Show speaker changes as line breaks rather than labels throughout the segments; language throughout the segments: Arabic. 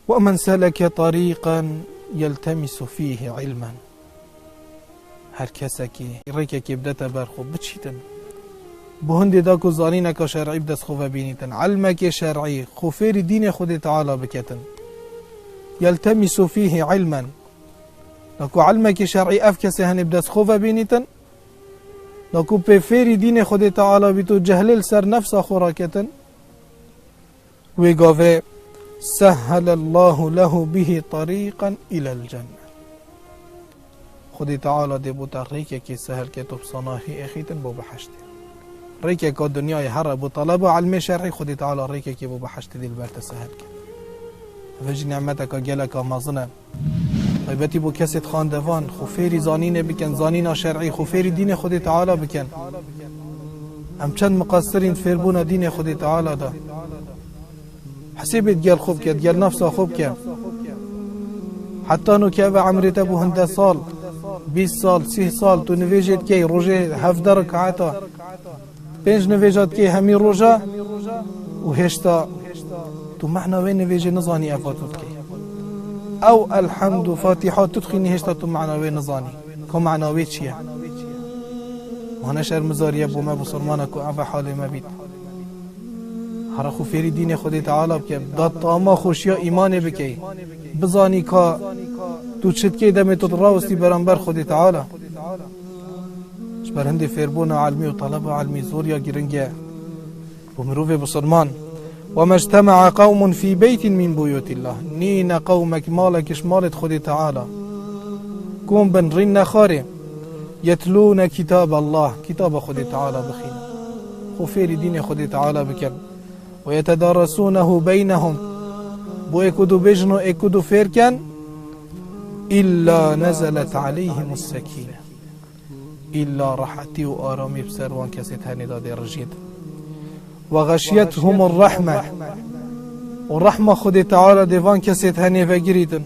ومن سلك طريقا يلتمس فيه علما. هر کسکی ریکه که بدت برخو بچیتن بهند دا کو زانینه که شرعی بدست خوفه بینیتن علمه که شرعی خوفیر دین خود تعالی بکتن يلتمس فيه علما لكو علمك شرعي أفكس هني بدس خوفه بينيتن لكو بفيري دين خود تعالى بيتو جهلل سر نفس خوراكتن ويقافي سهل الله له به طريقا إلى الجنة. خود تعالى دي بوتا ريكا كي سهل كتب صناهي اخيتن بو بحشت ريكا كو دنياي هر بو طلبه علم شرعي خود تعالى ريكا كي بو بحشت دي البرت سهل كي فجي نعمتك جلك مازنا طيبتي بو كسد خاندوان خوفيري زانين بكن زانين شرعي خوفيري دين خود تعالى بكن هم چند مقصرين فيربونا دين خود تعالى دا حسيبت جال خوب كد جال نفسه خوب كد حتى نو كابا عمرت ابو هنده سال 20 سال 30 سال تو نويجت كي روجه 7 ركعاتا 5 نويجت كي همي روجه وهشتا تو معنى وين نويجه نزاني افاتوت كي او الحمد فاتحه تدخيني هشتا تو معنى وين نزاني كو معنى وين شيء وانا شر مزاريه بو ما بسلمانك ابا حالي ما بيت هر خو فيري دين خود تعالى بك داد طاما خوشيا ايمان بكي بزاني كا تو چت كي دم تو راوستي برانبر خود تعالى شبر هندي فيربونا علمي وطلبه علمي زوريا جرنجا ومروفي بسلمان وما اجتمع قوم في بيت من بيوت الله نين قومك مالك شمالت خود تعالى كون بن رن خاري يتلون كتاب الله كتاب خود تعالى بخين خو فيري دين خود تعالى بكر ويتدارسونه بينهم بو اكدو بجنو اكدو فيركن إلا نزلت عليهم السكينة إلا رحتي وآرامي بسروان كسيت هاني دادي رجيد وغشيتهم الرحمة والرحمة خد تعالى ديفان كسيت هاني فقريدن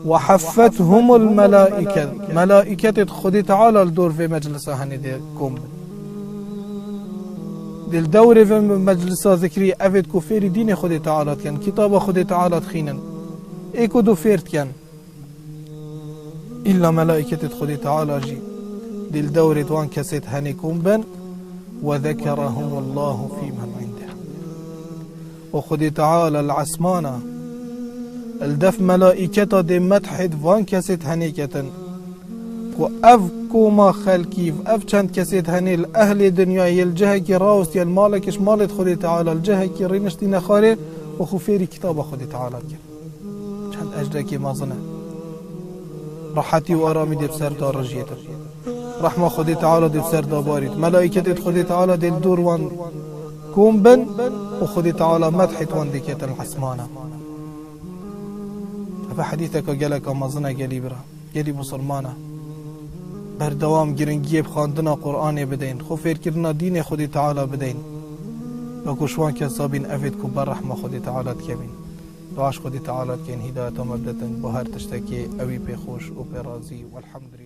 وحفتهم الملائكة ملائكة خد تعالى الدور في مجلس هاني دي كوم دل دور في مجلس ذكري أفد كفير دين خد تعالى كان كتاب خد تعالى تخينا ايكو دو فيرت كان إلا ملائكة خد تعالى جي دل دور دوان كسيت هاني كوم بن وذكرهم الله في من عنده وخد تعالى العسمانة الدف ملائكة دي متحد وان كسيت هنيكة وأفكو ما خلقي أف چند كسيت هني الأهل دنيا يلجهة كي راوست يلمالكش مالت خد تعالى الجهة كي رينشتي نخاري وخفيري كتاب خد تعالى كي چند أجدكي ما ظنه راحتي وآرامي دي بسر دار رجيته رحمة خد تعالى دي بسر داباريت ملائكة خد تعالى دي الدور وان كوم بن وخد تعالى مدحت وان دي كيت العسمانة أفا حديثك قالك مازنا قالي برا قالي مسلمانة بردوام گرنگی بخاندنا قرآن بدين خو فير كرنا دين خد تعالى بدين وكو شوان كسابين أفيد كو بر رحمة خد تعالى تكمين دعاش خد تعالى تكين هداية مبدة بهار تشتكي أوي بخوش وبرازي والحمد لله.